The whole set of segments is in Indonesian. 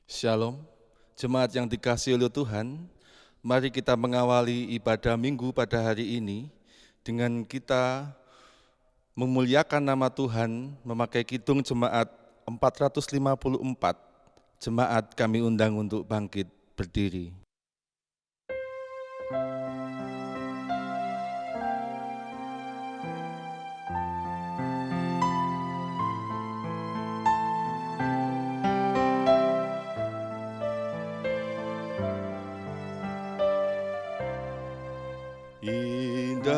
Shalom, jemaat yang dikasihi oleh Tuhan, mari kita mengawali ibadah minggu pada hari ini dengan kita memuliakan nama Tuhan memakai kidung jemaat 454. Jemaat kami undang untuk bangkit berdiri. Indahnya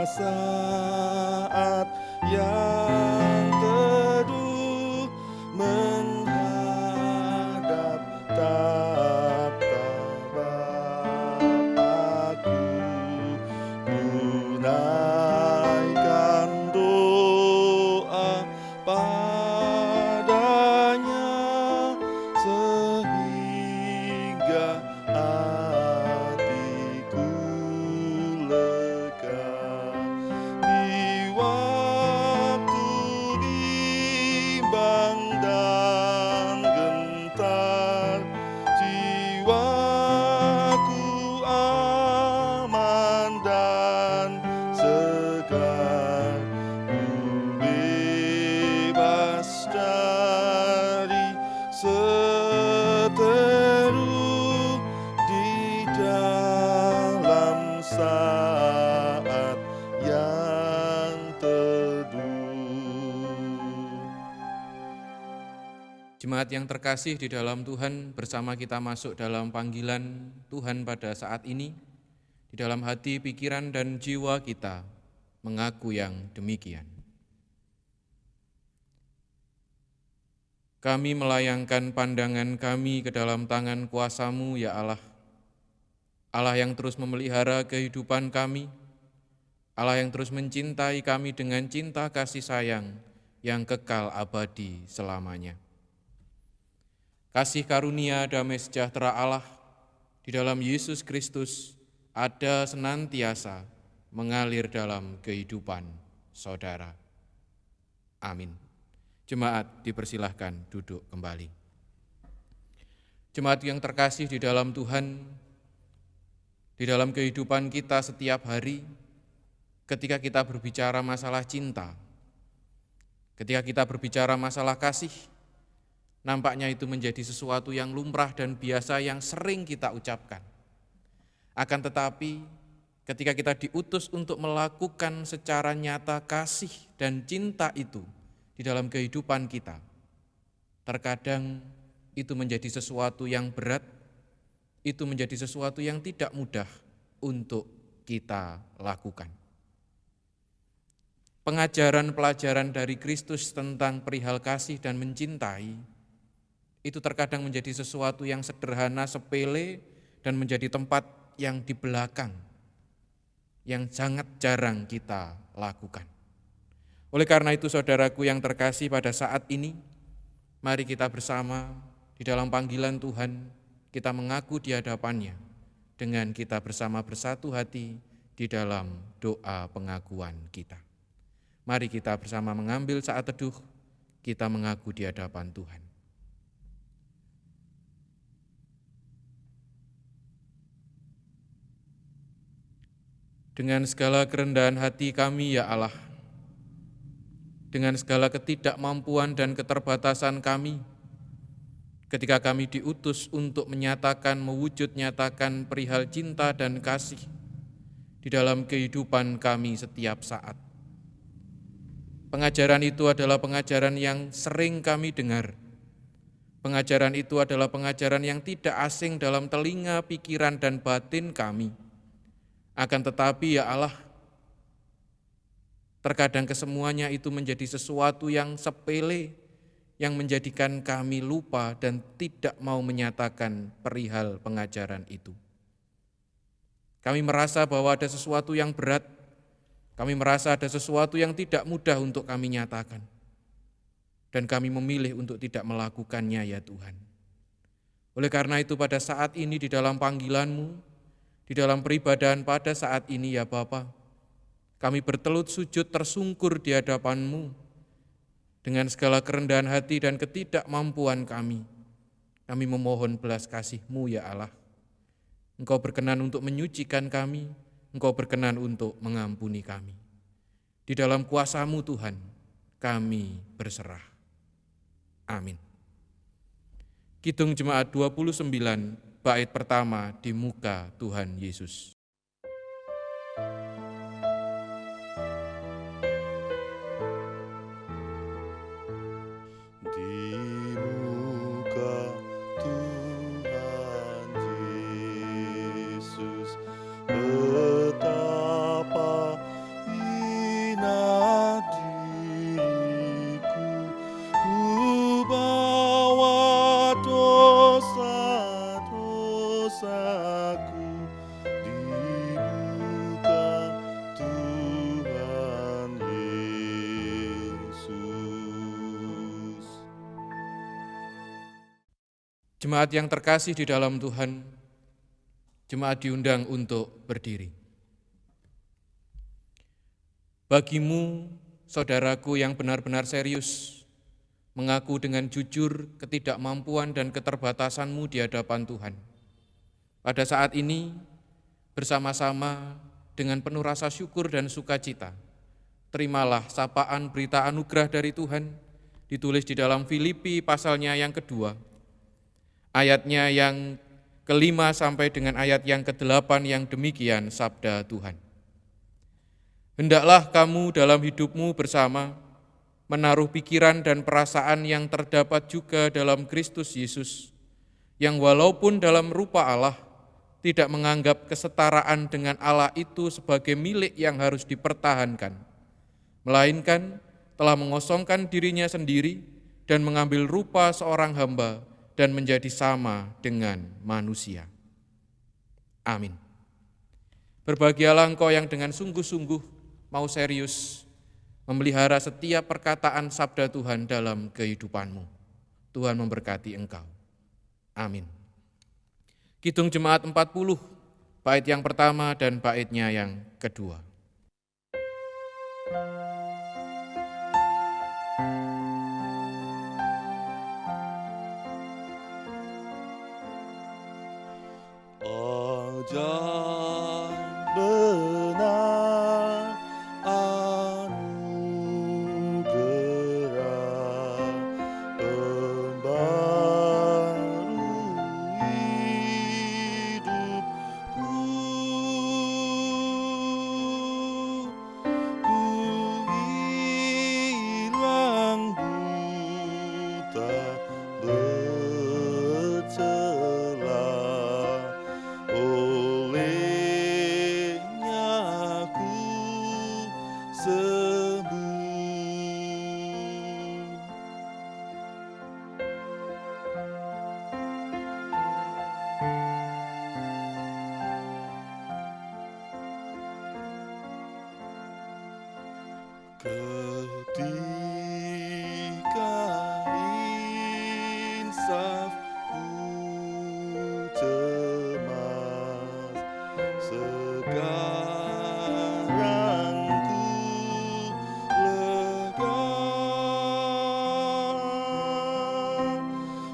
saat yang teduh menghadap takhta Bapa-Ku, tunaikan doa padanya sehingga hatiku lega. Di waktu bimbang dan gentar, jiwaku aman dan segar. Ku bebas dari seteru di dalam saat yang teduh. Jemaat yang terkasih di dalam Tuhan, bersama kita masuk dalam panggilan Tuhan pada saat ini. Di dalam hati, pikiran, dan jiwa kita mengaku yang demikian. Kami melayangkan pandangan kami ke dalam tangan kuasa-Mu, ya Allah. Allah yang terus memelihara kehidupan kami, Allah yang terus mencintai kami dengan cinta kasih sayang yang kekal abadi selamanya. Kasih karunia damai sejahtera Allah di dalam Yesus Kristus ada senantiasa mengalir dalam kehidupan saudara. Amin. Jemaat dipersilahkan duduk kembali. Jemaat yang terkasih di dalam Tuhan, di dalam kehidupan kita setiap hari, ketika kita berbicara masalah cinta, ketika kita berbicara masalah kasih, nampaknya itu menjadi sesuatu yang lumrah dan biasa yang sering kita ucapkan. Akan tetapi, ketika kita diutus untuk melakukan secara nyata kasih dan cinta itu di dalam kehidupan kita, terkadang itu menjadi sesuatu yang berat, itu menjadi sesuatu yang tidak mudah untuk kita lakukan. Pengajaran pelajaran dari Kristus tentang perihal kasih dan mencintai itu terkadang menjadi sesuatu yang sederhana, sepele, dan menjadi tempat yang di belakang, yang sangat jarang kita lakukan. Oleh karena itu, saudaraku yang terkasih, pada saat ini, mari kita bersama di dalam panggilan Tuhan, kita mengaku di hadapannya, dengan kita bersama bersatu hati di dalam doa pengakuan kita. Mari kita bersama mengambil saat teduh, kita mengaku di hadapan Tuhan. Dengan segala kerendahan hati kami, ya Allah, dengan segala ketidakmampuan dan keterbatasan kami, ketika kami diutus untuk mewujud nyatakan perihal cinta dan kasih di dalam kehidupan kami setiap saat. Pengajaran itu adalah pengajaran yang sering kami dengar. Pengajaran itu adalah pengajaran yang tidak asing dalam telinga, pikiran, dan batin kami. Akan tetapi, ya Allah, terkadang kesemuanya itu menjadi sesuatu yang sepele, yang menjadikan kami lupa dan tidak mau menyatakan perihal pengajaran itu. Kami merasa bahwa ada sesuatu yang berat, kami merasa ada sesuatu yang tidak mudah untuk kami nyatakan. Dan kami memilih untuk tidak melakukannya, ya Tuhan. Oleh karena itu, pada saat ini di dalam panggilan-Mu, di dalam peribadahan pada saat ini, ya Bapa, kami bertelut sujud tersungkur di hadapan-Mu, Dengan segala kerendahan hati dan ketidakmampuan kami memohon belas kasih-Mu ya Allah. Engkau berkenan untuk menyucikan kami, Engkau berkenan untuk mengampuni kami. Di dalam kuasa-Mu Tuhan, kami berserah. Amin. Kidung Jemaat 29, bait pertama di muka Tuhan Yesus. Di muka Tuhan Yesus, betapa hina diriku, ku bawa dosa-dosaku di muka Tuhan Yesus. Jemaat yang terkasih di dalam Tuhan, jemaat diundang untuk berdiri. Bagimu, saudaraku yang benar-benar serius, mengaku dengan jujur ketidakmampuan dan keterbatasanmu di hadapan Tuhan. Pada saat ini, bersama-sama dengan penuh rasa syukur dan sukacita, terimalah sapaan berita anugerah dari Tuhan, ditulis di dalam Filipi pasalnya yang kedua, ayatnya yang ke-5 sampai dengan ayat yang ke-8 yang demikian sabda Tuhan. Hendaklah kamu dalam hidupmu bersama menaruh pikiran dan perasaan yang terdapat juga dalam Kristus Yesus, yang walaupun dalam rupa Allah, tidak menganggap kesetaraan dengan Allah itu sebagai milik yang harus dipertahankan, melainkan telah mengosongkan dirinya sendiri dan mengambil rupa seorang hamba dan menjadi sama dengan manusia. Amin. Berbahagialah engkau yang dengan sungguh-sungguh mau serius memelihara setiap perkataan sabda Tuhan dalam kehidupanmu. Tuhan memberkati engkau. Amin. Kidung Jemaat 40, bait yang pertama dan baitnya yang kedua. Ajaib benar anugerah pembaru hidupku, ku hilang buta bercela, olehnya aku sembuh. Ketika insafku cemas, sekarang ku lega.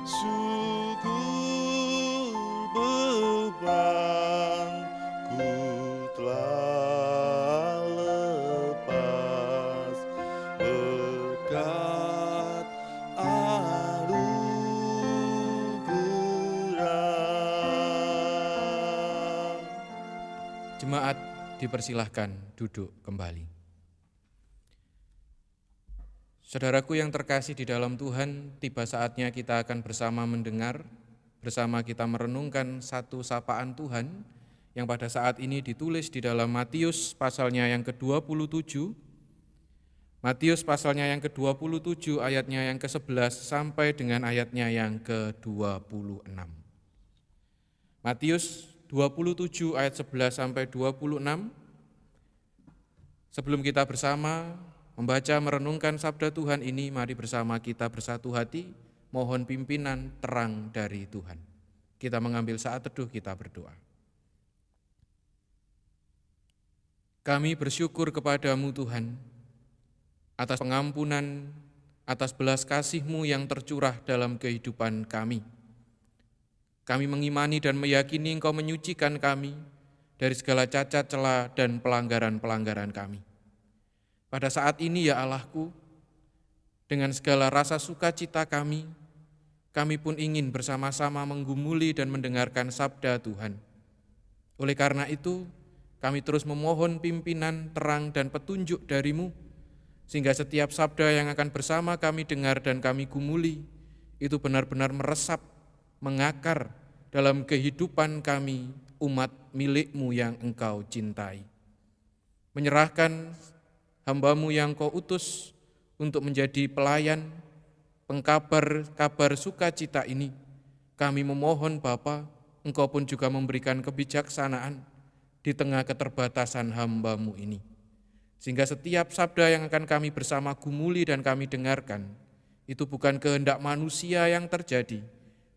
Syukur bebanku telah lepas berkat anugerah. Jemaat dipersilahkan duduk kembali. Saudaraku yang terkasih di dalam Tuhan, tiba saatnya kita akan bersama mendengar, bersama kita merenungkan satu sapaan Tuhan yang pada saat ini ditulis di dalam Matius pasalnya yang ke-27, Matius pasalnya yang ke-27 ayatnya yang ke-11 sampai dengan ayatnya yang ke-26. Matius 27 ayat 11 sampai 26. Sebelum kita bersama membaca merenungkan sabda Tuhan ini, mari bersama kita bersatu hati, mohon pimpinan terang dari Tuhan. Kita mengambil saat teduh, kita berdoa. Kami bersyukur kepadamu Tuhan, atas pengampunan atas belas kasih-Mu yang tercurah dalam kehidupan kami. Kami mengimani dan meyakini Engkau menyucikan kami dari segala cacat celah dan pelanggaran-pelanggaran kami. Pada saat ini ya Allahku, dengan segala rasa sukacita kami pun ingin bersama-sama menggumuli dan mendengarkan sabda Tuhan. Oleh karena itu, kami terus memohon pimpinan, terang, dan petunjuk dari-Mu, sehingga setiap sabda yang akan bersama kami dengar dan kami gumuli, itu benar-benar meresap, mengakar dalam kehidupan kami, umat milik-Mu yang Engkau cintai. Menyerahkan hamba-Mu yang Kau utus untuk menjadi pelayan, pengkabar kabar sukacita ini, kami memohon Bapa, Engkau pun juga memberikan kebijaksanaan di tengah keterbatasan hamba-Mu ini. Sehingga setiap sabda yang akan kami bersama gumuli dan kami dengarkan, itu bukan kehendak manusia yang terjadi,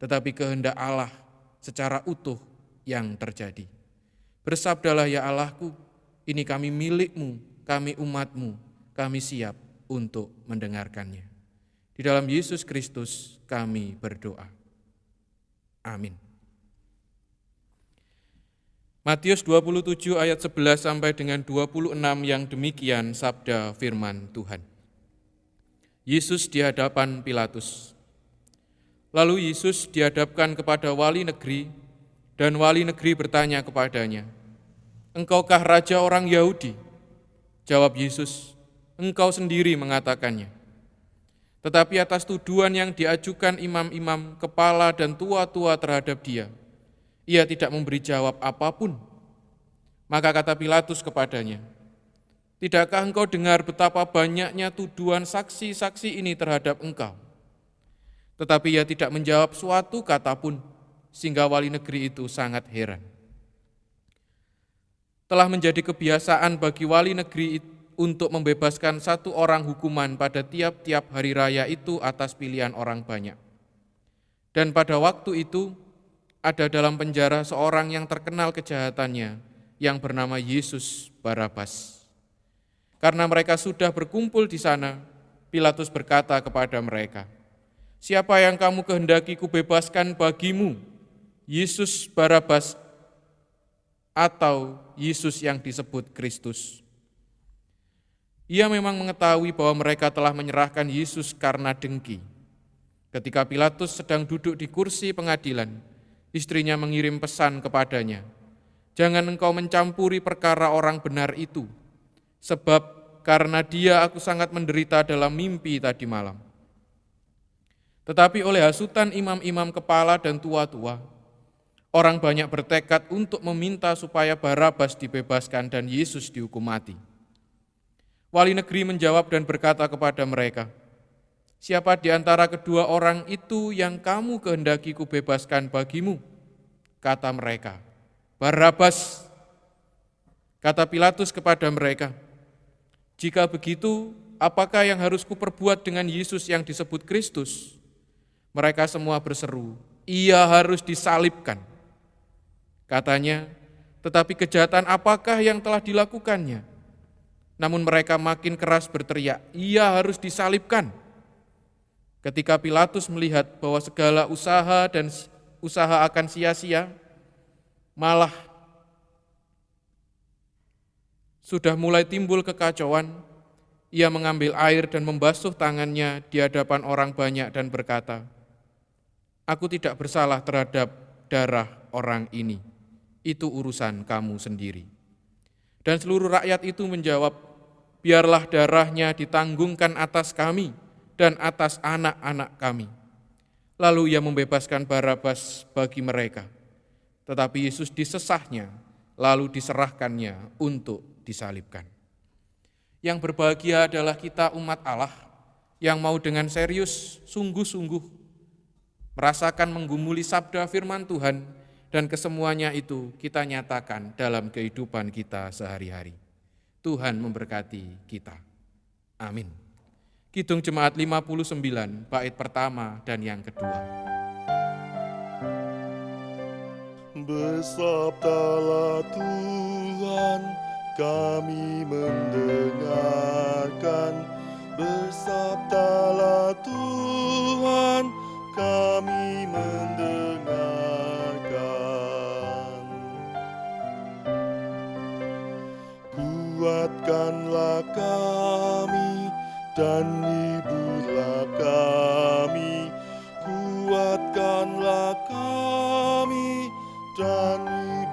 tetapi kehendak Allah secara utuh yang terjadi. Bersabdalah ya Allahku, ini kami milik-Mu, kami umat-Mu, kami siap untuk mendengarkannya. Di dalam Yesus Kristus kami berdoa. Amin. Matius 27 ayat 11 sampai dengan 26 yang demikian sabda firman Tuhan. Yesus di hadapan Pilatus. Lalu Yesus dihadapkan kepada wali negeri, dan wali negeri bertanya kepadanya, "Engkaukah raja orang Yahudi?" Jawab Yesus, "Engkau sendiri mengatakannya." Tetapi atas tuduhan yang diajukan imam-imam, kepala dan tua-tua terhadap dia, ia tidak memberi jawab apapun. Maka kata Pilatus kepadanya, "Tidakkah engkau dengar betapa banyaknya tuduhan saksi-saksi ini terhadap engkau?" Tetapi ia tidak menjawab suatu kata pun, sehingga wali negeri itu sangat heran. Telah menjadi kebiasaan bagi wali negeri untuk membebaskan satu orang hukuman pada tiap-tiap hari raya itu atas pilihan orang banyak. Dan pada waktu itu, ada dalam penjara seorang yang terkenal kejahatannya, yang bernama Yesus Barabas. Karena mereka sudah berkumpul di sana, Pilatus berkata kepada mereka, "Siapa yang kamu kehendaki kubebaskan bagimu, Yesus Barabas atau Yesus yang disebut Kristus?" Ia memang mengetahui bahwa mereka telah menyerahkan Yesus karena dengki. Ketika Pilatus sedang duduk di kursi pengadilan, istrinya mengirim pesan kepadanya, "Jangan engkau mencampuri perkara orang benar itu, sebab karena dia aku sangat menderita dalam mimpi tadi malam." Tetapi oleh hasutan imam-imam kepala dan tua-tua, orang banyak bertekad untuk meminta supaya Barabas dibebaskan dan Yesus dihukum mati. Wali negeri menjawab dan berkata kepada mereka, "Siapa di antara kedua orang itu yang kamu kehendaki kubebaskan bagimu?" Kata mereka, "Barabas." Kata Pilatus kepada mereka, "Jika begitu, apakah yang harus kuperbuat dengan Yesus yang disebut Kristus?" Mereka semua berseru, "Ia harus disalibkan." Katanya, "Tetapi kejahatan apakah yang telah dilakukannya?" Namun mereka makin keras berteriak, "Ia harus disalibkan." Ketika Pilatus melihat bahwa segala usaha akan sia-sia, malah sudah mulai timbul kekacauan, ia mengambil air dan membasuh tangannya di hadapan orang banyak dan berkata, "Aku tidak bersalah terhadap darah orang ini, itu urusan kamu sendiri." Dan seluruh rakyat itu menjawab, "Biarlah darahnya ditanggungkan atas kami dan atas anak-anak kami." Lalu ia membebaskan Barabas bagi mereka. Tetapi Yesus disesahnya, lalu diserahkannya untuk disalibkan. Yang berbahagia adalah kita umat Allah, yang mau dengan serius, sungguh-sungguh, merasakan menggumuli sabda firman Tuhan, dan kesemuanya itu kita nyatakan dalam kehidupan kita sehari-hari. Tuhan memberkati kita. Amin. Kidung Jemaat 59, bait pertama dan yang kedua. Bersabdalah Tuhan, kami mendengarkan. Bersabdalah Tuhan, kami mendengarkan. Kuatkanlah kami dan hiburlah kami, kuatkanlah kami dan hiburlah